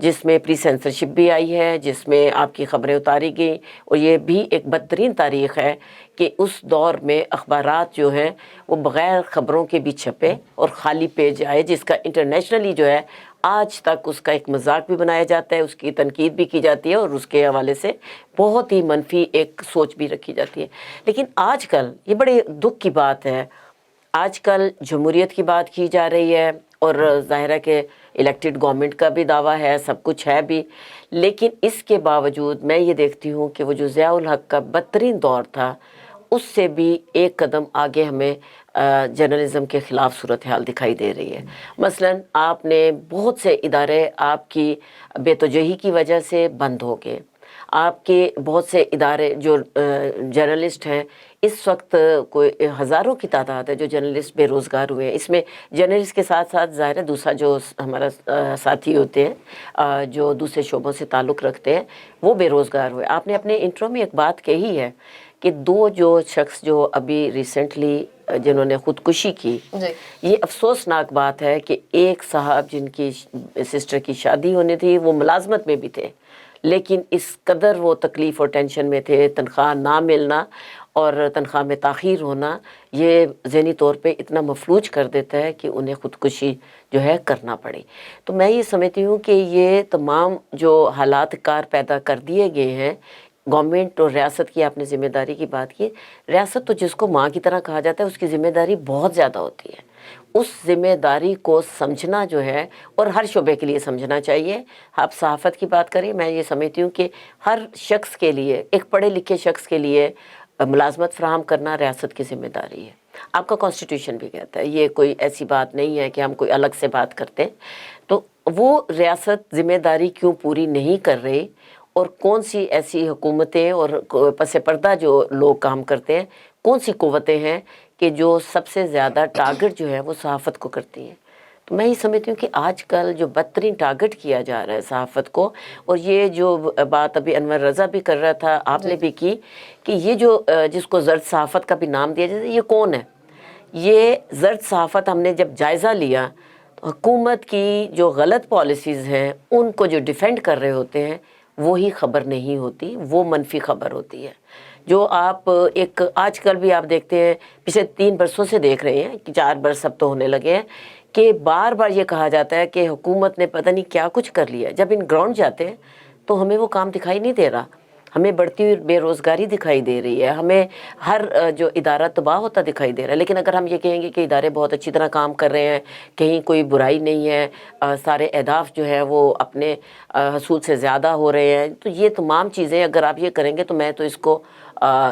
جس میں پری سینسرشپ بھی آئی ہے، جس میں آپ کی خبریں اتاری گئیں، اور یہ بھی ایک بدترین تاریخ ہے کہ اس دور میں اخبارات جو ہیں وہ بغیر خبروں کے بھی چھپے اور خالی پیج آئے، جس کا انٹرنیشنلی جو ہے آج تک اس کا ایک مذاق بھی بنایا جاتا ہے، اس کی تنقید بھی کی جاتی ہے، اور اس کے حوالے سے بہت ہی منفی ایک سوچ بھی رکھی جاتی ہے۔ لیکن آج کل یہ بڑے دکھ کی بات ہے، آج کل جمہوریت کی بات کی جا رہی ہے، اور ظاہر ہے کہ الیکٹڈ گورنمنٹ کا بھی دعویٰ ہے، سب کچھ ہے بھی، لیکن اس کے باوجود میں یہ دیکھتی ہوں کہ وہ جو ضیاء الحق کا بدترین دور تھا، اس سے بھی ایک قدم آگے ہمیں جرنلزم کے خلاف صورتحال دکھائی دے رہی ہے۔ مثلا آپ نے بہت سے ادارے آپ کی بے توجہی کی وجہ سے بند ہو گئے، آپ کے بہت سے ادارے جو جرنلسٹ ہیں، اس وقت کوئی ہزاروں کی تعداد ہے جو جرنلسٹ بے روزگار ہوئے ہیں۔ اس میں جرنلسٹ کے ساتھ ساتھ ظاہر ہے دوسرا جو ہمارا ساتھی ہوتے ہیں جو دوسرے شعبوں سے تعلق رکھتے ہیں، وہ بے روزگار ہوئے۔ آپ نے اپنے انٹرو میں ایک بات کہی ہے کہ دو جو شخص جو ابھی ریسنٹلی جنہوں نے خودکشی کی، یہ افسوسناک بات ہے کہ ایک صاحب جن کی سسٹر کی شادی ہونی تھی، وہ ملازمت میں بھی تھے، لیکن اس قدر وہ تکلیف اور ٹینشن میں تھے، تنخواہ نہ ملنا اور تنخواہ میں تاخیر ہونا یہ ذہنی طور پہ اتنا مفلوج کر دیتا ہے کہ انہیں خودکشی جو ہے کرنا پڑی۔ تو میں یہ سمجھتی ہوں کہ یہ تمام جو حالات کار پیدا کر دیے گئے ہیں، گورنمنٹ اور ریاست کی آپ نے ذمہ داری کی بات کی، ریاست تو جس کو ماں کی طرح کہا جاتا ہے، اس کی ذمہ داری بہت زیادہ ہوتی ہے۔ اس ذمہ داری کو سمجھنا جو ہے، اور ہر شعبے کے لیے سمجھنا چاہیے۔ آپ صحافت کی بات کریں، میں یہ سمجھتی ہوں کہ ہر شخص کے لیے، ایک پڑھے لکھے شخص کے لیے ملازمت فراہم کرنا ریاست کی ذمہ داری ہے۔ آپ کا کانسٹیٹیوشن بھی کہتا ہے، یہ کوئی ایسی بات نہیں ہے کہ ہم کوئی الگ سے بات کرتے ہیں۔ تو وہ ریاست ذمہ داری کیوں پوری نہیں کر رہی، اور کون سی ایسی حکومتیں اور پس پردہ جو لوگ کام کرتے ہیں، کون سی قوتیں ہیں کہ جو سب سے زیادہ ٹارگٹ جو ہے وہ صحافت کو کرتی ہیں؟ تو میں یہ سمجھتی ہوں کہ آج کل جو بدترین ٹارگٹ کیا جا رہا ہے صحافت کو، اور یہ جو بات ابھی انور رضا بھی کر رہا تھا، آپ نے بھی کی، کہ یہ جو جس کو زرد صحافت کا بھی نام دیا جاتا ہے، یہ کون ہے؟ یہ زرد صحافت ہم نے جب جائزہ لیا، حکومت کی جو غلط پالیسیز ہیں ان کو جو ڈیفینڈ کر رہے ہوتے ہیں، وہی خبر نہیں ہوتی، وہ منفی خبر ہوتی ہے۔ جو آپ ایک آج کل بھی آپ دیکھتے ہیں، پچھلے 3 برسوں سے دیکھ رہے ہیں کہ 4 برس اب تو ہونے لگے ہیں، کہ بار بار یہ کہا جاتا ہے کہ حکومت نے پتہ نہیں کیا کچھ کر لیا۔ جب ان گراؤنڈ جاتے ہیں تو ہمیں وہ کام دکھائی نہیں دے رہا، ہمیں بڑھتی ہوئی بے روزگاری دکھائی دے رہی ہے، ہمیں ہر جو ادارہ تباہ ہوتا دکھائی دے رہا ہے۔ لیکن اگر ہم یہ کہیں گے کہ ادارے بہت اچھی طرح کام کر رہے ہیں، کہیں کوئی برائی نہیں ہے، سارے اہداف جو ہے وہ اپنے حصول سے زیادہ ہو رہے ہیں، تو یہ تمام چیزیں اگر آپ یہ کریں گے تو میں تو اس کو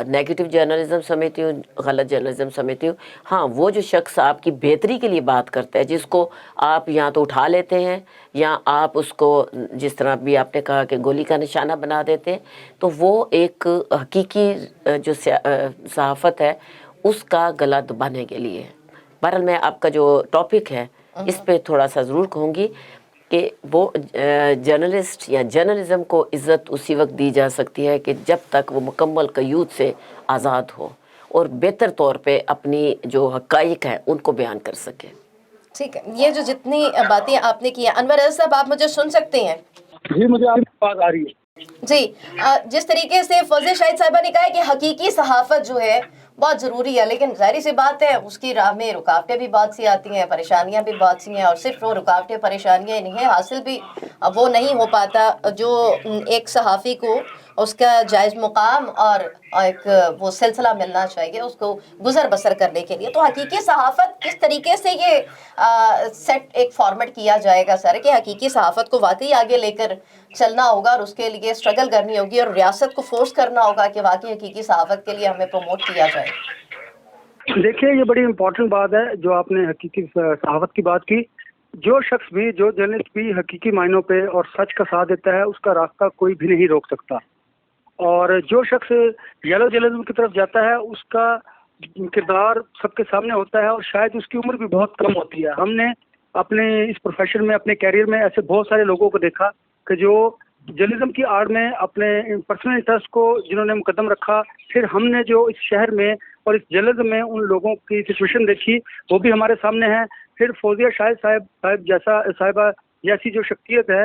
نیگیٹو جرنلزم سمجھتی ہوں، غلط جرنلزم سمجھتی ہوں۔ ہاں، وہ جو شخص آپ کی بہتری کے لیے بات کرتا ہے، جس کو آپ یا تو اٹھا لیتے ہیں یا آپ اس کو جس طرح بھی آپ نے کہا کہ گولی کا نشانہ بنا دیتے ہیں، تو وہ ایک حقیقی جو صحافت ہے اس کا گلا دبانے کے لیے ہے۔ بہرحال میں آپ کا جو ٹاپک ہے اس پہ تھوڑا سا ضرور کہوں گی کہ وہ جرنلسٹ یا جرنلزم کو عزت اسی وقت دی جا سکتی ہے کہ جب تک وہ مکمل قیود سے آزاد ہو اور بہتر طور پہ اپنی جو حقائق ہیں ان کو بیان کر سکے۔ ٹھیک ہے، یہ جو جتنی باتیں آپ نے کی ہیں، انور رضا صاحب آپ مجھے سن سکتے ہیں؟ جی مجھے آپ کی بات آ رہی ہے۔ جی، جس طریقے سے فوزیہ شاہد صاحبہ نے کہا ہے کہ حقیقی صحافت جو ہے بہت ضروری ہے، لیکن ظاہری سی بات ہے اس کی راہ میں رکاوٹیں بھی بہت سی آتی ہیں، پریشانیاں بھی بہت سی ہیں، اور صرف وہ رکاوٹیں پریشانیاں نہیں ہیں، حاصل بھی وہ نہیں ہو پاتا جو ایک صحافی کو اس کا جائز مقام اور ایک وہ سلسلہ ملنا چاہیے اس کو گزر بسر کرنے کے لیے۔ تو حقیقی صحافت کس طریقے سے یہ سیٹ ایک فارمیٹ کیا جائے گا سر، کہ حقیقی صحافت کو واقعی آگے لے کر چلنا ہوگا اور اس کے لیے اسٹرگل کرنی ہوگی اور ریاست کو فورس کرنا ہوگا کہ واقعی حقیقی صحافت کے لیے ہمیں پروموٹ کیا جائے؟ دیکھیے یہ بڑی امپورٹنٹ بات ہے جو آپ نے حقیقی صحافت کی بات کی۔ جو شخص بھی، جو جرنلسٹ بھی حقیقی معنوں پہ اور سچ کا ساتھ دیتا ہے، اس کا راستہ کوئی بھی نہیں روک سکتا، اور جو شخص یلو جرنلزم کی طرف جاتا ہے اس کا کردار سب کے سامنے ہوتا ہے، اور شاید اس کی عمر بھی بہت کم ہوتی ہے۔ ہم نے اپنے اس پروفیشن میں، اپنے کیریئر میں ایسے بہت سارے لوگوں کو دیکھا کہ جو جرنلزم کی آڑ میں اپنے پرسنل انٹرسٹ کو جنہوں نے مقدم رکھا، پھر ہم نے جو اس شہر میں اور اس جرنلزم میں ان لوگوں کی سچویشن دیکھی وہ بھی ہمارے سامنے ہے۔ پھر فوزیہ شاہد صاحبہ جیسی جو شخصیت ہے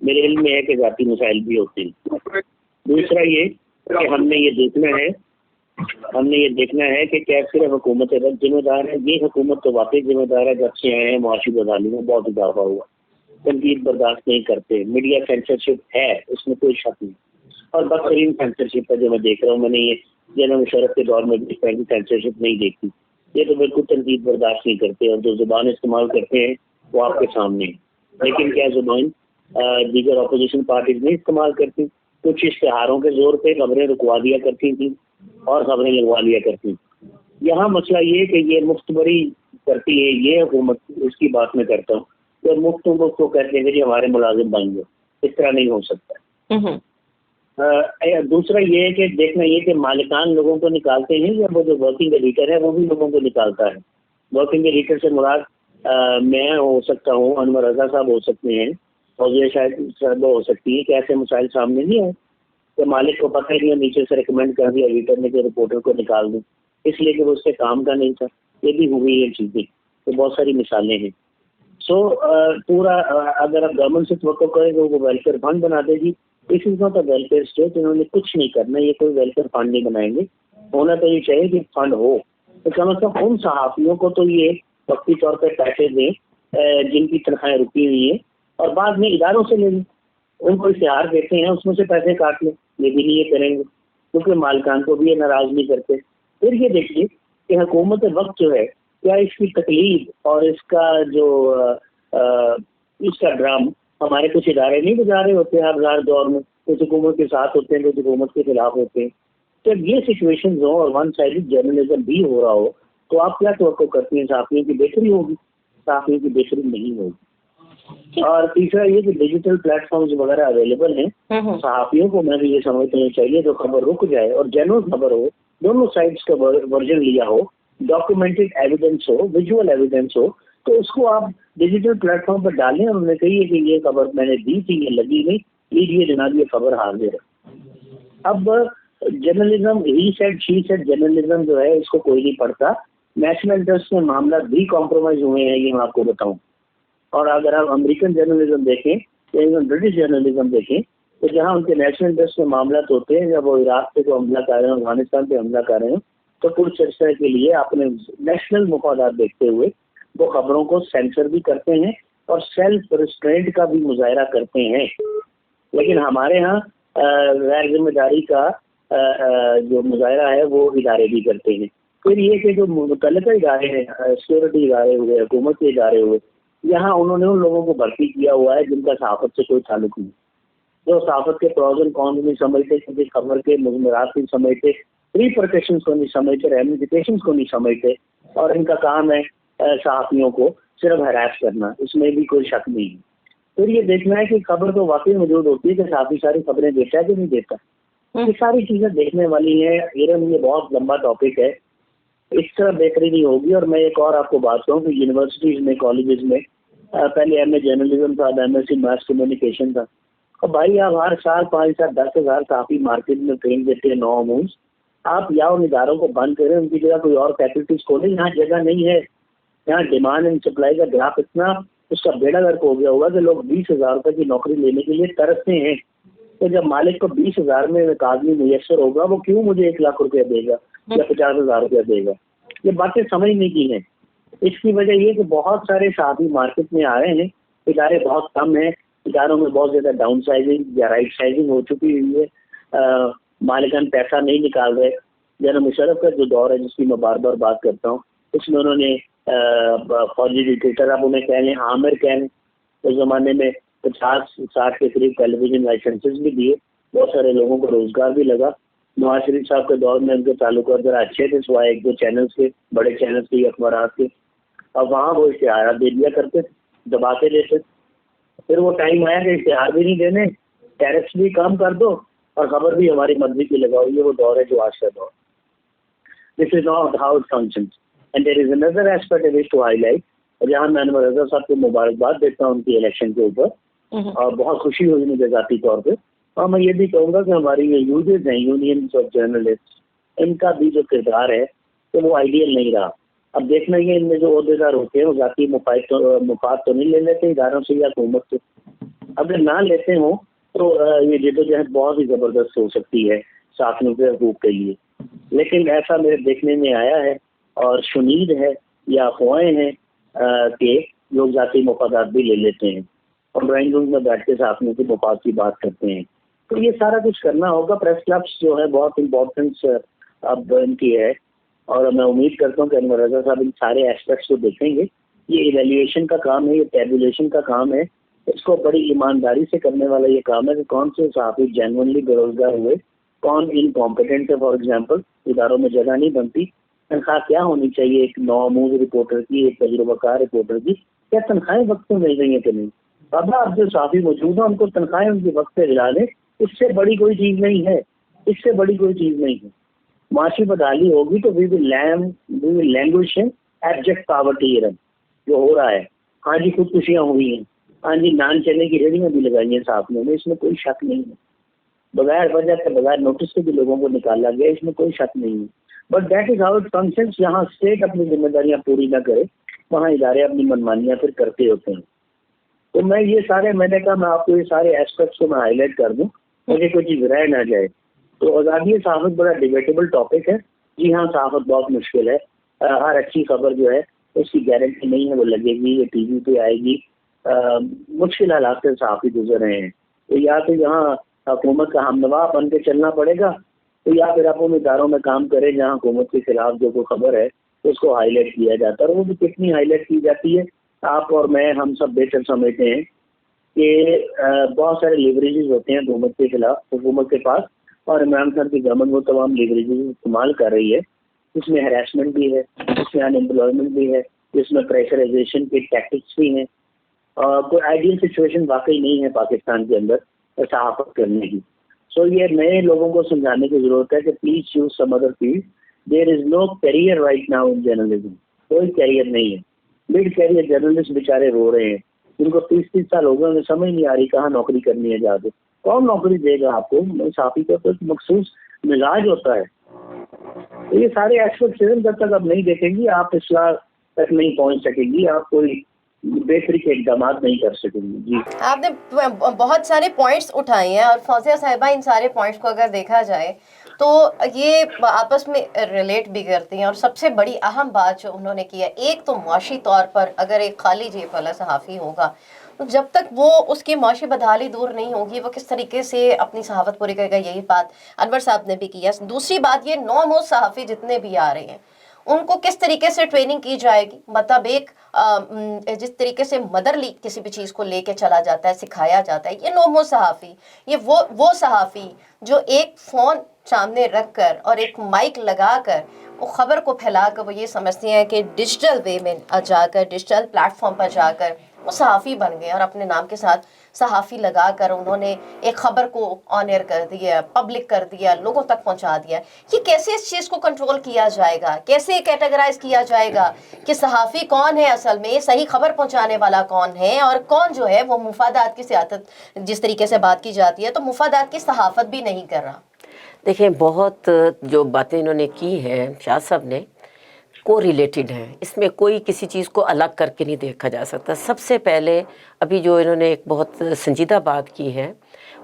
میرے علم میں ہے کہ ذاتی مسائل بھی ہوتے ہیں. دوسرا یہ کہ ہم نے یہ دیکھنا ہے کہ کیا صرف حکومت وقت ذمہ دار ہے. یہ حکومت تو واقعی ذمہ دار ہے. جب سے آئے ہیں معاشی بدحالی میں بہت اضافہ ہوا, تنقید برداشت نہیں کرتے, میڈیا سینسرشپ ہے, اس میں کوئی شک نہیں, اور بدترین سینسرشپ ہے جو میں دیکھ رہا ہوں. میں نے یہ جنرل مشرف کے دور میں بھی سینسرشپ نہیں دیکھی. یہ تو بالکل تنقید برداشت نہیں کرتے, اور جو زبان استعمال کرتے ہیں وہ آپ کے سامنے ہے. لیکن کیا زبان دیگر اپوزیشن پارٹیز نہیں استعمال کرتی؟ کچھ اشتہاروں کے زور پہ خبریں رکوا دیا کرتی تھیں اور خبریں لگوا لیا کرتی. یہاں مسئلہ یہ کہ یہ مختبری کرتی ہے یہ حکومت, اس کی بات میں کرتا ہوں, تو مفت کو کہتے ہیں کہ جی ہمارے ملازم بن گئے. اس طرح نہیں ہو سکتا. دوسرا یہ ہے کہ دیکھنا یہ کہ مالکان لوگوں کو نکالتے ہیں یا وہ جو ورکنگ ایڈیٹر ہے وہ بھی لوگوں کو نکالتا ہے. ورکنگ ایڈیٹر سے مراد میں ہو سکتا ہوں, انور رضا صاحب ہو سکتے ہیں, فوزیہ شاہد صاحب ہو سکتی ہے, کہ ایسے مسائل سامنے نہیں آئے کہ مالک کو پتہ ہی نہیں, نیچے سے ریکمینڈ کر دیا ایڈیٹر نے کہ رپورٹر کو نکال دوں, اس لیے کہ وہ اس سے کام کا نہیں تھا. یہ بھی ہوئی یہ چیزیں, تو بہت ساری مثالیں ہیں. سو پورا اگر آپ گورنمنٹ سے توقع کریں تو وہ ویلفیئر فنڈ بنا دے گی. اس is not a welfare state. انہوں نے کچھ نہیں کرنا, یہ کوئی ویلفیئر فنڈ نہیں بنائیں گے. ہونا تو یہ چاہیے کہ فنڈ ہو, تو کم از کم ان صحافیوں کو تو یہ وقتی طور پہ پیسے دیں جن کی تنخواہیں رکی ہوئی ہیں, اور بعد میں اداروں سے لے لیں. ان کو اشتہار دیتے ہیں, اس میں سے پیسے کاٹ لیں. یہ بھی نہیں یہ کریں گے کیونکہ مالکان کو بھی یہ ناراض نہیں کرتے. پھر یہ دیکھیے کہ حکومت وقت جو ہے, کیا اس کی تکلیف اور اس کا جو اس کا ڈرام ہمارے کچھ ادارے نہیں گزار رہے ہوتے ہیں ہر دور میں. کچھ حکومت کے ساتھ ہوتے ہیں, کچھ حکومت کے خلاف ہوتے ہیں. جب یہ سچویشن ہو اور ون سائڈڈ جرنلزم بھی ہو رہا ہو, تو آپ کیا توقع کرتی ہیں؟ صحافیوں کی بہتری ہوگی؟ صحافیوں کی بہتری نہیں ہوگی. اور تیسرا یہ کہ ڈیجیٹل پلیٹ فارمز وغیرہ اویلیبل ہیں, صحافیوں کو میں بھی یہ سمجھنا چاہیے جو خبر رک جائے اور جینوئن خبر ہو, دونوں سائڈس کا ورژن لیا ہو, ڈاکومنٹڈ ایویڈنس ہو, ویژول ایویڈنس ہو, تو اس کو آپ ڈیجیٹل پلیٹ فارم پر ڈالیں اور انہیں کہیے کہ یہ خبر میں نے دی تھی, یہ لگی نہیں, لیجیے جناب یہ خبر حاضر ہے. اب journalism he said she said journalism جو ہے اس کو کوئی نہیں پڑھتا. نیشنل انٹرسٹ میں معاملہ بھی کمپرومائز ہوئے ہیں, یہ میں آپ کو بتاؤں. اور اگر آپ امریکن جرنلزم دیکھیں یا برٹش جرنلزم دیکھیں, تو جہاں ان کے نیشنل انٹرسٹ میں معاملات ہوتے ہیں, جب وہ عراق پہ جو حملہ کر رہے ہیں, افغانستان پہ حملہ کر رہے ہیں, تو کچھ عرصے کے لیے اپنے نیشنل مفادات دیکھتے ہوئے وہ خبروں کو سینسر بھی کرتے ہیں اور سیلف ریسٹرینٹ کا بھی مظاہرہ کرتے ہیں. لیکن ہمارے ہاں غیر ذمہ داری کا جو مظاہرہ ہے وہ ادارے بھی کرتے ہیں. پھر یہ کہ جو متعلقہ ادارے ہیں, سیکورٹی ادارے ہوئے, حکومت کے ادارے ہوئے, یہاں انہوں نے ان لوگوں کو بھرتی کیا ہوا ہے جن کا صحافت سے کوئی تعلق نہیں, جو صحافت کے پروز اینڈ کونز نہیں سمجھتے, کسی خبر کے مضمرات نہیں سمجھتے, ریپرکشنز کو نہیں سمجھتے, ریمیفیکیشنز کو نہیں سمجھتے, اور ان کا کام ہے صحافیوں کو صرف ہراس کرنا. اس میں بھی کوئی شک نہیں ہے. پھر یہ دیکھنا ہے کہ خبر تو واقعی موجود ہوتی ہے کہ صحافی ساری خبریں دیتا ہے کہ نہیں دیتا. یہ ساری چیزیں دیکھنے والی ہیں. یہ بہت لمبا ٹاپک ہے, اس طرح بہتری نہیں ہوگی. اور میں ایک اور آپ کو بات کہوں کہ یونیورسٹیز میں, کالجز میں پہلے ایم اے جرنلزم تھا, M S C mass communication تھا. اور بھائی آپ ہر سال 5 سے 10,000 صحافی مارکیٹ میں ٹرین دیتے ہیں, 9 امونس. آپ یا ان اداروں کو بند کریں, ان کی جگہ کوئی اور فیکلٹیز کھولیں. یہاں جگہ نہیں ہے. یہاں ڈیمانڈ اینڈ سپلائی کا گراف اتنا اس کا بیڑا گرک ہو گیا ہوگا کہ لوگ 20,000 روپے کی نوکری لینے کے لیے ترستے ہیں. تو جب مالک کو 20,000 میں ایک آدمی میسر ہوگا, وہ کیوں مجھے 1,00,000 روپیہ دے گا یا 50,000 روپیہ دے گا؟ یہ باتیں سمجھنے کی ہیں. اس کی وجہ یہ کہ بہت سارے صحافی مارکیٹ میں آ رہے ہیں, ادارے بہت کم ہیں, اداروں میں بہت زیادہ ڈاؤن سائزنگ یا رائٹ سائزنگ ہو چکی ہوئی ہے, مالکان پیسہ نہیں نکال رہے. جنرل مشرف کا جو دور ہے جس کی میں بار بار بات کرتا ہوں, اس میں انہوں نے فوجی ڈکٹیٹر, اب انہیں کہہ لیں عامر کہہ لیں, اس زمانے میں 50-60 کے قریب ٹیلی ویژن لائسنسز بھی دیے, بہت سارے لوگوں کو روزگار بھی لگا. نواز شریف صاحب کے دور میں ان کے تعلقات ذرا اچھے تھے, سوائے 1-2 چینلز کے, بڑے چینلز کے, اخبارات کے. اور وہاں وہ اشتہارات دے دیا کرتے, دباتے لیتے. پھر وہ ٹائم آیا کہ اشتہار بھی نہیں دینے, ٹیرفس بھی کم کر دو, اور خبر بھی ہماری مرضی کی لگاؤ. یہ وہ دور ہے جو آج کا دور. This is not how it functions. And there is another aspect I wish to highlight, جہاں میں انور رضا صاحب کو مبارکباد دیتا ہوں ان کی الیکشن کے اوپر, اور بہت خوشی ہوئی مجھے ذاتی طور پہ. اور میں یہ بھی کہوں گا کہ ہماری یہ یوزز ہیں, یونینز آف جرنلسٹ, ان کا بھی جو کردار ہے تو وہ آئیڈیل نہیں رہا. اب دیکھنا یہ ان میں جو عہدیدار ہوتے ہیں وہ ذاتی مفاد تو نہیں لے لیتے اداروں سے یا حکومت سے, اگر نہ لیتے ہوں تو یہ جدوجہد بہت ہی زبردست ہو سکتی ہے صحافیوں کے حقوق کے لیے. لیکن ایسا میرے دیکھنے میں آیا ہے اور شنید ہے یا افواہیں ہیں کہ لوگ ذاتی مفادات بھی لے لیتے ہیں اور ڈرائنگ روم میں بیٹھ کے صحافیوں کے مفاد کی بات کرتے ہیں. تو یہ سارا کچھ کرنا ہوگا. پریس کلبس جو ہے بہت امپورٹنس اب ان کی ہے اور میں امید کرتا ہوں کہ انور رضا صاحب ان سارے ایسپیکٹس کو دیکھیں گے. یہ ایویلیویشن کا کام ہے, یہ ٹیبولیشن کا کام ہے. اس کو بڑی ایمانداری سے کرنے والا یہ کام ہے کہ کون سے صحافی جینوئنلی بے روزگار ہوئے, کون انکمپیٹنٹ ہے. فار ایگزامپل اداروں میں جگہ نہیں بنتی, تنخواہ کیا ہونی چاہیے ایک نوآموز رپورٹر کی, ایک تجربہ کار رپورٹر کی, کیا تنخواہیں وقت پہ مل رہی ہیں کہ نہیں. اب آپ جو صحافی موجود ہیں ان کو تنخواہیں ان کے وقت پہ دلا دیں, اس سے بڑی کوئی چیز نہیں ہے, اس سے بڑی کوئی چیز نہیں ہے. معاشی بدحالی ہوگی تو وی ول لینگویج ان ایبجیکٹ پاورٹی جو ہو رہا ہے. ہاں جی خودکشیاں ہوئی ہیں, ہاں جی نان چنے کی ریڑیاں بھی لگائی ہیں صحافیوں نے, اس میں کوئی شک نہیں ہے. بغیر وجہ کے بغیر نوٹس سے بھی لوگوں کو نکالا گیا, اس میں کوئی شک نہیں ہے. But that is how it functions. یہاں اسٹیٹ اپنی ذمہ داریاں پوری نہ کرے, وہاں ادارے اپنی منمانیاں پھر کرتے ہوتے ہیں. تو میں یہ سارے, میں نے کہا میں آپ کو یہ سارے ایسپیکٹس کو میں ہائی لائٹ کر دوں, مجھے کوئی چیز رہ نہ جائے. تو آزادی صحافت بڑا ڈیبیٹیبل ٹاپک ہے. جی ہاں صحافت بہت مشکل ہے. ہر اچھی خبر جو ہے اس کی گارنٹی نہیں ہے وہ لگے گی, یہ ٹی وی پہ آئے گی. مشکل حالات سے صحافی گزر رہے ہیں. تو یا تو یہاں حکومت کا ہمنوا بن کے چلنا پڑے گا, تو یا پھر آپ ان اداروں میں کام کریں جہاں حکومت کے خلاف جو کوئی خبر ہے اس کو ہائی لائٹ کیا جاتا ہے. اور وہ بھی کتنی ہائی لائٹ کی جاتی ہے آپ اور میں ہم سب بہتر سمجھتے ہیں کہ بہت سارے لیوریجز ہوتے ہیں حکومت کے خلاف, حکومت کے پاس, اور عمران خان کی گورنمنٹ وہ تمام لیوریجز استعمال کر رہی ہے. اس میں ہراسمنٹ بھی ہے, اس میں ان امپلائمنٹ بھی ہے, اس میں پریشرائزیشن کے ٹیکٹکس بھی ہیں. کوئی آئیڈیل سچویشن واقعی نہیں ہے پاکستان کے اندر صحافت کرنے کی. سو یہ نئے لوگوں کو سمجھانے کی ضرورت ہے کہ please choose some other field. There is no career right now in journalism. کوئی کیریئر نہیں ہے. مڈ کیریئر جرنلسٹ بیچارے رو رہے ہیں, جن کو 30 سال ہو گئے, انہیں سمجھ نہیں آ رہی کہاں نوکری کرنی ہے جا کے. کون نوکری دے گا آپ کو؟ صحافی کا تو ایک مخصوص مزاج ہوتا ہے. تو یہ سارے ایسپیکٹس جب تک آپ نہیں دیکھیں گی آپ اصلاح تک نہیں پہنچ سکیں گی, آپ کوئی بہتری کے اقدامات نہیں کر سکیں گے. جی آپ نے بہت سارے پوائنٹس اٹھائے ہیں اور فوزیہ صاحبہ ان سارے پوائنٹس کو اگر دیکھا جائے تو یہ آپس میں ریلیٹ بھی کرتی ہیں. اور سب سے بڑی اہم بات جو انہوں نے کی ہے, ایک تو معاشی طور پر اگر ایک خالی جیب والا صحافی ہوگا تو جب تک وہ اس کی معاشی بدحالی دور نہیں ہوگی وہ کس طریقے سے اپنی صحافت پوری کرے گا. یہی بات انور صاحب نے بھی کی ہے. دوسری بات یہ نوآموز صحافی جتنے بھی آ رہے ہیں ان کو کس طریقے سے ٹریننگ کی جائے گی. مطلب ایک جس طریقے سے مدرلی کسی بھی چیز کو لے کے چلا جاتا ہے, سکھایا جاتا ہے, یہ نوآموز صحافی, یہ وہ صحافی جو ایک فون سامنے رکھ کر اور ایک مائک لگا کر وہ خبر کو پھیلا کر وہ یہ سمجھتی ہیں کہ ڈیجیٹل وے میں جا کر, ڈیجیٹل پلیٹ فارم پر جا کر وہ صحافی بن گئے اور اپنے نام کے ساتھ صحافی لگا کر انہوں نے ایک خبر کو آن ایئر کر دیا, پبلک کر دیا, لوگوں تک پہنچا دیا. یہ کیسے اس چیز کو کنٹرول کیا جائے گا, کیسے کیٹیگرائز کیا جائے گا کہ صحافی کون ہے اصل میں, صحیح خبر پہنچانے والا کون ہے, اور کون جو ہے وہ مفادات کی سیاست جس طریقے سے بات کی جاتی ہے تو مفادات کی صحافت بھی نہیں کر رہا. دیکھیں بہت جو باتیں انہوں نے کی ہیں شاہ صاحب نے کو ریلیٹڈ ہیں, اس میں کوئی کسی چیز کو الگ کر کے نہیں دیکھا جا سکتا. سب سے پہلے ابھی جو انہوں نے ایک بہت سنجیدہ بات کی ہے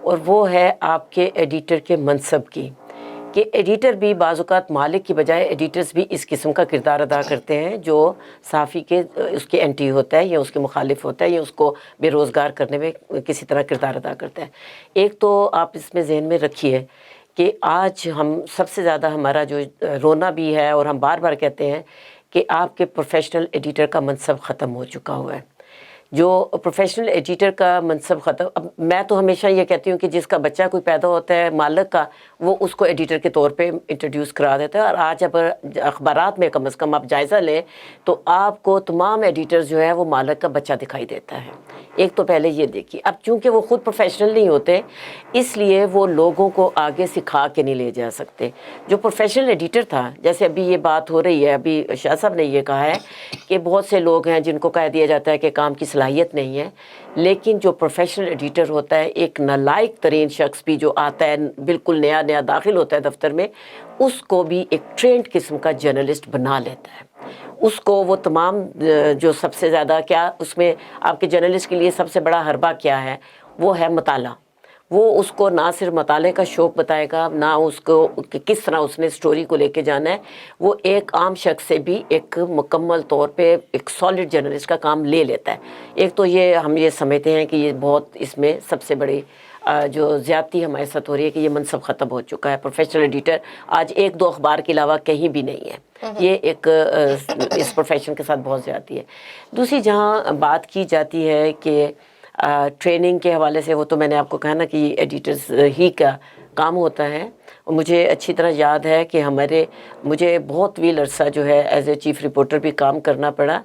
اور وہ ہے آپ کے ایڈیٹر کے منصب کی, کہ ایڈیٹر بھی بعض اوقات مالک کی بجائے ایڈیٹرز بھی اس قسم کا کردار ادا کرتے ہیں جو صحافی کے اس کے اینٹی ہوتا ہے یا اس کے مخالف ہوتا ہے یا اس کو بے روزگار کرنے میں کسی طرح کردار ادا کرتا ہے. ایک تو آپ اس میں ذہن میں رکھیے کہ آج ہم سب سے زیادہ ہمارا جو رونا بھی ہے اور ہم بار بار کہتے ہیں کہ آپ کے پروفیشنل ایڈیٹر کا منصب ختم ہو چکا ہوا ہے. جو پروفیشنل ایڈیٹر کا منصب ختم, اب میں تو ہمیشہ یہ کہتی ہوں کہ جس کا بچہ کوئی پیدا ہوتا ہے مالک کا, وہ اس کو ایڈیٹر کے طور پہ انٹروڈیوس کرا دیتا ہے. اور آج اگر اخبارات میں کم از کم آپ جائزہ لیں تو آپ کو تمام ایڈیٹر جو ہے وہ مالک کا بچہ دکھائی دیتا ہے. ایک تو پہلے یہ دیکھیے. اب چونکہ وہ خود پروفیشنل نہیں ہوتے اس لیے وہ لوگوں کو آگے سکھا کے نہیں لے جا سکتے. جو پروفیشنل ایڈیٹر تھا, جیسے ابھی یہ بات ہو رہی ہے, ابھی شاہ صاحب نے یہ کہا ہے کہ بہت سے لوگ ہیں جن کو کہہ دیا جاتا ہے کہ کام کی صلاحیت نہیں ہے, لیکن جو پروفیشنل ایڈیٹر ہوتا ہے, ایک نالائق ترین شخص بھی جو آتا ہے بالکل نیا داخل ہوتا ہے دفتر میں, اس کو بھی ایک ٹرینڈ قسم کا جرنلسٹ بنا لیتا ہے. اس کو وہ تمام جو سب سے زیادہ کیا اس میں آپ کے جرنلسٹ کے لیے سب سے بڑا حربہ کیا ہے, وہ ہے مطالعہ. وہ اس کو نہ صرف مطالعے کا شوق بتائے گا، نہ اس کو کہ کس طرح اس نے سٹوری کو لے کے جانا ہے. وہ ایک عام شخص سے بھی ایک مکمل طور پہ ایک سالڈ جرنلسٹ کا کام لے لیتا ہے. ایک تو یہ ہم یہ سمجھتے ہیں کہ یہ بہت اس میں سب سے بڑی جو زیادتی ہمارے ساتھ ہو رہی ہے کہ یہ منصب ختم ہو چکا ہے. پروفیشنل ایڈیٹر آج 1-2 اخبار کے علاوہ کہیں بھی نہیں ہے. یہ ایک اس پروفیشن کے ساتھ بہت زیادتی ہے. دوسری جہاں بات کی جاتی ہے کہ ٹریننگ کے حوالے سے، وہ تو میں نے آپ کو کہا نا کہ ایڈیٹرز ہی کا کام ہوتا ہے. مجھے اچھی طرح یاد ہے کہ مجھے بہت طویل عرصہ جو ہے ایز اے چیف رپورٹر بھی کام کرنا پڑا.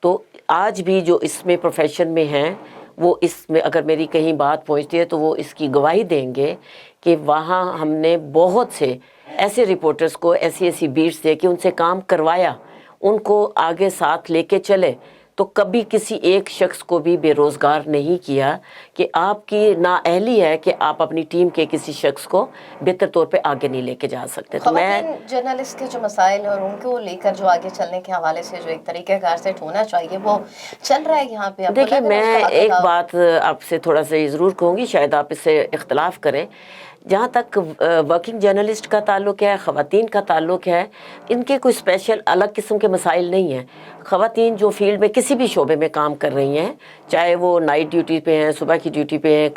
تو آج بھی جو اس میں پروفیشن میں ہیں وہ اس میں اگر میری کہیں بات پہنچتی ہے تو وہ اس کی گواہی دیں گے کہ وہاں ہم نے بہت سے ایسے رپورٹرز کو ایسی بیٹس دے کے ان سے کام کروایا، ان کو آگے ساتھ لے کے چلے. تو کبھی کسی ایک شخص کو بھی بے روزگار نہیں کیا کہ آپ کی نااہلی ہے کہ آپ اپنی ٹیم کے کسی شخص کو بہتر طور پہ آگے نہیں لے کے جا سکتے. تو میں جرنلسٹ کے جو مسائل اور ان کو لے کر جو آگے چلنے کے حوالے سے جو ایک طریقہ کار سے ہونا چاہیے وہ چل رہا ہے یہاں پہ. دیکھیں، میں ایک بات آپ سے تھوڑا سا یہ ضرور کہوں گی، شاید آپ اس سے اختلاف کریں. جہاں تک ورکنگ جرنلسٹ کا تعلق ہے، خواتین کا تعلق ہے، ان کے کوئی اسپیشل الگ قسم کے مسائل نہیں ہیں. خواتین جو فیلڈ میں کسی بھی شعبے میں کام کر رہی ہیں، چاہے وہ نائٹ ڈیوٹی پہ ہیں، صبح کی ڈیوٹی پہ ہیں،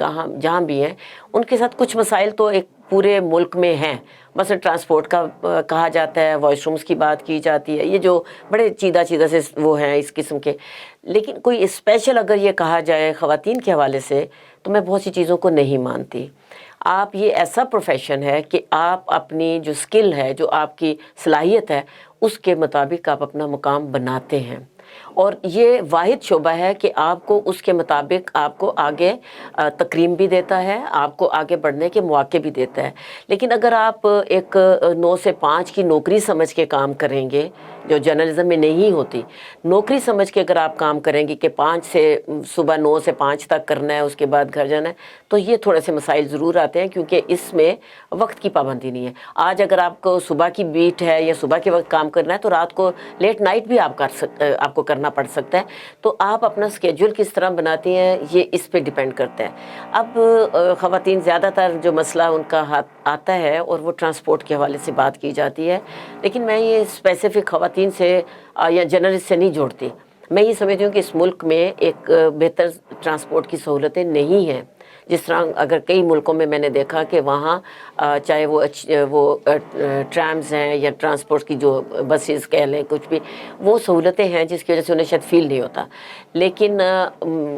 جہاں بھی ہیں، ان کے ساتھ کچھ مسائل تو ایک پورے ملک میں ہیں. مثلا ٹرانسپورٹ کا کہا جاتا ہے، واش رومز کی بات کی جاتی ہے، یہ جو بڑے چیدہ سے وہ ہیں اس قسم کے. لیکن کوئی اسپیشل اگر یہ کہا جائے خواتین کے حوالے سے تو میں بہت سی چیزوں کو نہیں مانتی. آپ یہ ایسا پروفیشن ہے کہ آپ اپنی جو سکل ہے، جو آپ کی صلاحیت ہے، اس کے مطابق آپ اپنا مقام بناتے ہیں. اور یہ واحد شعبہ ہے کہ آپ کو اس کے مطابق آپ کو آگے تکریم بھی دیتا ہے، آپ کو آگے بڑھنے کے مواقع بھی دیتا ہے. لیکن اگر آپ ایک 9 سے 5 کی نوکری سمجھ کے کام کریں گے، جو جرنلزم میں نہیں ہوتی، نوکری سمجھ کے اگر آپ کام کریں گے کہ 5 سے صبح 9 سے 5 تک کرنا ہے، اس کے بعد گھر جانا ہے، تو یہ تھوڑے سے مسائل ضرور آتے ہیں کیونکہ اس میں وقت کی پابندی نہیں ہے. آج اگر آپ کو صبح کی بیٹ ہے یا صبح کے وقت کام کرنا ہے تو رات کو لیٹ نائٹ بھی آپ کو کرنا پڑ سکتا ہے. تو آپ اپنا سکیجول کس طرح بناتی ہیں یہ اس پہ ڈیپینڈ کرتا ہے. اب خواتین زیادہ تر جو مسئلہ ان کا آتا ہے اور وہ ٹرانسپورٹ کے حوالے سے بات کی جاتی ہے، لیکن میں یہ اسپیسیفک خواتین سے یا جرنلسٹ سے نہیں جوڑتی. میں یہ سمجھتی ہوں کہ اس ملک میں ایک بہتر ٹرانسپورٹ کی سہولتیں نہیں ہیں. جس طرح اگر کئی ملکوں میں نے دیکھا کہ وہاں چاہے وہ ٹرامز ہیں یا ٹرانسپورٹ کی جو بسیز کہہ لیں، کچھ بھی وہ سہولتیں ہیں جس کی وجہ سے انہیں شاید فیل نہیں ہوتا. لیکن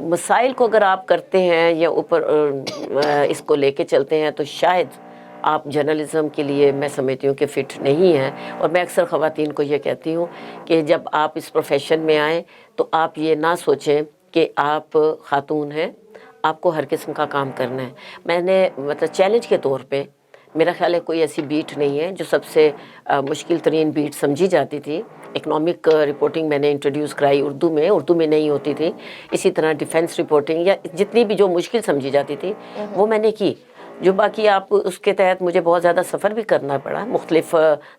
مسائل کو اگر آپ کرتے ہیں یا اوپر اس کو لے کے چلتے ہیں تو شاید آپ جرنلزم کے لیے میں سمجھتی ہوں کہ فٹ نہیں ہیں. اور میں اکثر خواتین کو یہ کہتی ہوں کہ جب آپ اس پروفیشن میں آئیں تو آپ یہ نہ سوچیں کہ آپ خاتون ہیں، آپ کو ہر قسم کا کام کرنا ہے. میں نے مطلب چیلنج کے طور پہ میرا خیال ہے کوئی ایسی بیٹ نہیں ہے جو سب سے مشکل ترین بیٹ سمجھی جاتی تھی. اکنامک رپورٹنگ میں نے انٹروڈیوس کرائی اردو میں نہیں ہوتی تھی. اسی طرح ڈیفنس رپورٹنگ یا جتنی بھی جو مشکل سمجھی جاتی تھی وہ میں نے کی. جو باقی آپ اس کے تحت مجھے بہت زیادہ سفر بھی کرنا پڑا، مختلف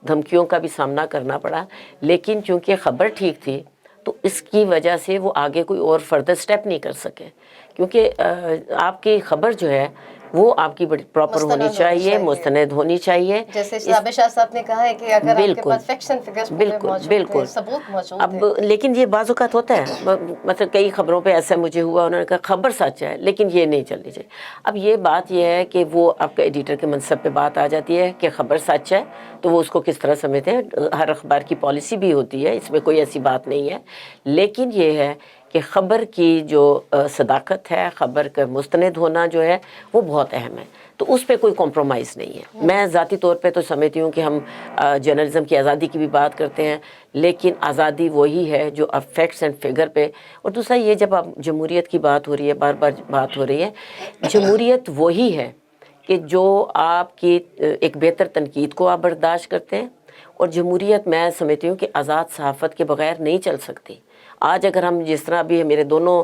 دھمکیوں کا بھی سامنا کرنا پڑا، لیکن چونکہ خبر ٹھیک تھی تو اس کی وجہ سے وہ آگے کوئی اور فردر سٹیپ نہیں کر سکے. کیونکہ آپ کی خبر جو ہے وہ آپ کی بڑی پراپر ہونی چاہیے، مستند ہونی چاہیے. جیسے ثابت شاہ صاحب نے کہا ہے کہ اگر آپ کے پاس فیکشن فگرز موجود ہیں، ثبوت موجود اب لیکن یہ بعض اوقات ہوتا ہے، مطلب کئی خبروں پہ ایسا مجھے ہوا، انہوں نے کہا خبر سچ ہے لیکن یہ نہیں چلنی چاہیے. اب یہ بات یہ ہے کہ وہ آپ کا ایڈیٹر کے منصب پہ بات آ جاتی ہے کہ خبر سچ ہے تو وہ اس کو کس طرح سمجھتے ہیں. ہر اخبار کی پالیسی بھی ہوتی ہے، اس میں کوئی ایسی بات نہیں ہے. لیکن یہ ہے کہ خبر کی جو صداقت ہے، خبر کا مستند ہونا جو ہے وہ بہت اہم ہے. تو اس پہ کوئی کمپرومائز نہیں ہے. میں ذاتی طور پہ تو سمجھتی ہوں کہ ہم جرنلزم کی آزادی کی بھی بات کرتے ہیں، لیکن آزادی وہی ہے جو اب فیکٹس اینڈ فگر پہ. اور دوسرا یہ جب اب جمہوریت کی بات ہو رہی ہے، بار بار بات ہو رہی ہے، جمہوریت وہی ہے کہ جو آپ کی ایک بہتر تنقید کو آپ برداشت کرتے ہیں. اور جمہوریت میں سمجھتی ہوں کہ آزاد صحافت کے بغیر نہیں چل سکتی. آج اگر ہم جس طرح بھی میرے دونوں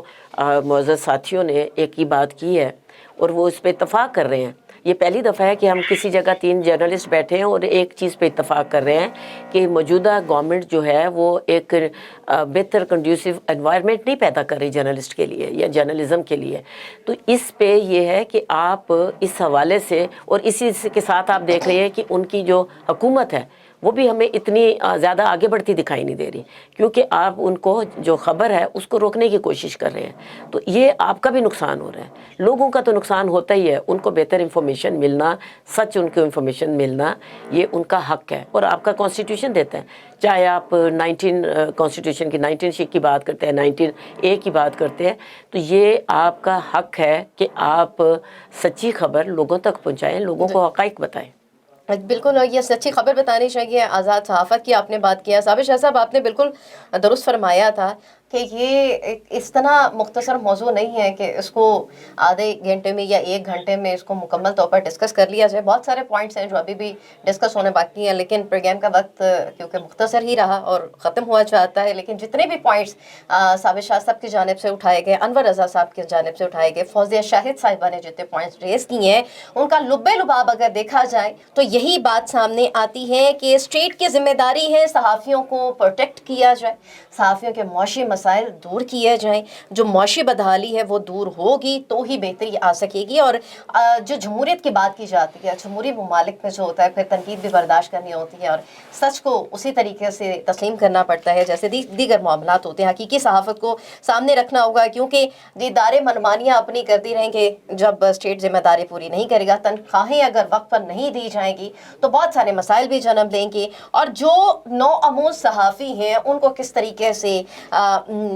معزز ساتھیوں نے ایک ہی بات کی ہے اور وہ اس پہ اتفاق کر رہے ہیں، یہ پہلی دفعہ ہے کہ ہم کسی جگہ 3 جرنلسٹ بیٹھے ہیں اور ایک چیز پہ اتفاق کر رہے ہیں کہ موجودہ گورنمنٹ جو ہے وہ ایک بہتر کنڈیوسو انوائرمنٹ نہیں پیدا کر رہی جرنلسٹ کے لیے یا جرنلزم کے لیے. تو اس پہ یہ ہے کہ آپ اس حوالے سے اور اسی کے ساتھ آپ دیکھ رہے ہیں کہ ان کی جو حکومت ہے وہ بھی ہمیں اتنی زیادہ آگے بڑھتی دکھائی نہیں دے رہی، کیونکہ آپ ان کو جو خبر ہے اس کو روکنے کی کوشش کر رہے ہیں. تو یہ آپ کا بھی نقصان ہو رہا ہے، لوگوں کا تو نقصان ہوتا ہی ہے. ان کو بہتر انفارمیشن ملنا، سچ ان کو انفارمیشن ملنا، یہ ان کا حق ہے اور آپ کا کانسٹیٹیوشن دیتا ہے. چاہے آپ 19 کانسٹیٹیوشن کی 19 شیک کی بات کرتے ہیں، 19A کی بات کرتے ہیں، تو یہ آپ کا حق ہے کہ آپ سچی خبر لوگوں تک پہنچائیں، لوگوں کو حقائق بتائیں. بالکل، اور یہ سچی خبر بتانی چاہیے. آزاد صحافت کی آپ نے بات کیا. صابر شاہ صاحب، آپ نے بالکل درست فرمایا تھا کہ یہ اس طرح مختصر موضوع نہیں ہے کہ اس کو آدھے گھنٹے میں یا 1 گھنٹے میں اس کو مکمل طور پر ڈسکس کر لیا جائے. بہت سارے پوائنٹس ہیں جو ابھی بھی ڈسکس ہونے باقی ہیں، لیکن پروگرام کا وقت کیونکہ مختصر ہی رہا اور ختم ہوا چاہتا ہے. لیکن جتنے بھی پوائنٹس صابر شاہ صاحب کی جانب سے اٹھائے گئے، انور رضا صاحب کی جانب سے اٹھائے گئے، فوزیہ شاہد صاحبہ نے جتنے پوائنٹس ریز کیے ہیں، ان کا لب لباب اگر دیکھا جائے تو یہی بات سامنے آتی ہے کہ اسٹیٹ کی ذمہ داری ہے صحافیوں کو پروٹیکٹ کیا جائے، صحافیوں کے معاشی مسائل دور کیے جائیں. جو معاشی بدحالی ہے وہ دور ہوگی تو ہی بہتری آ سکے گی. اور جو جمہوریت کی بات کی جاتی ہے، جمہوری ممالک میں جو ہوتا ہے پھر تنقید بھی برداشت کرنی ہوتی ہے اور سچ کو اسی طریقے سے تسلیم کرنا پڑتا ہے جیسے دیگر معاملات ہوتے ہیں. حقیقی صحافت کو سامنے رکھنا ہوگا، کیونکہ یہ ادارے منمانیاں اپنی کرتی رہیں گے جب اسٹیٹ ذمہ داری پوری نہیں کرے گا. تنخواہیں اگر وقت پر نہیں دی جائیں گی تو بہت سارے مسائل بھی جنم لیں گے. اور جو نو آموز صحافی ہیں ان کو کس طریقے سے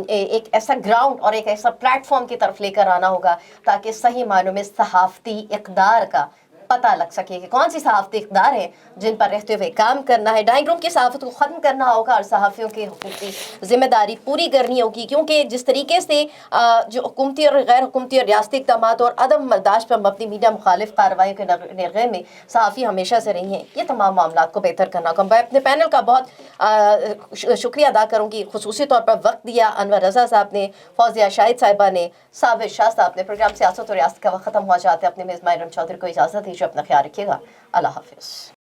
ایک ایسا گراؤنڈ اور ایک ایسا پلیٹ فارم کی طرف لے کر آنا ہوگا تاکہ صحیح معنوں میں صحافتی اقدار کا پتہ لگ سکے کہ کون سی صحافتی اقدار ہیں جن پر رہتے ہوئے کام کرنا ہے. ڈرائنگ روم کی صحافت کو ختم کرنا ہوگا اور صحافیوں کی حقوقی ذمہ داری پوری کرنی ہوگی، کیونکہ جس طریقے سے جو حکومتی اور غیر حکومتی اور ریاستی اقدامات اور عدم برداشت پر مبنی میڈیا مخالف کارروائیوں کے نرغے میں صحافی ہمیشہ سے رہی ہیں. یہ تمام معاملات کو بہتر کرنا ہوگا. میں اپنے پینل کا بہت شکریہ ادا کروں گی، خصوصی طور پر وقت دیا انور رضا صاحب نے، فوزیہ شاہد صاحبہ نے، صابر شاہ صاحب نے. پروگرام سیاست اور ریاست کا وقت ختم ہوا جاتا ہے. اپنے میزبان ارم چودھری کو اجازت دیجیے. اپنا خیال رکھیے گا. اللہ حافظ.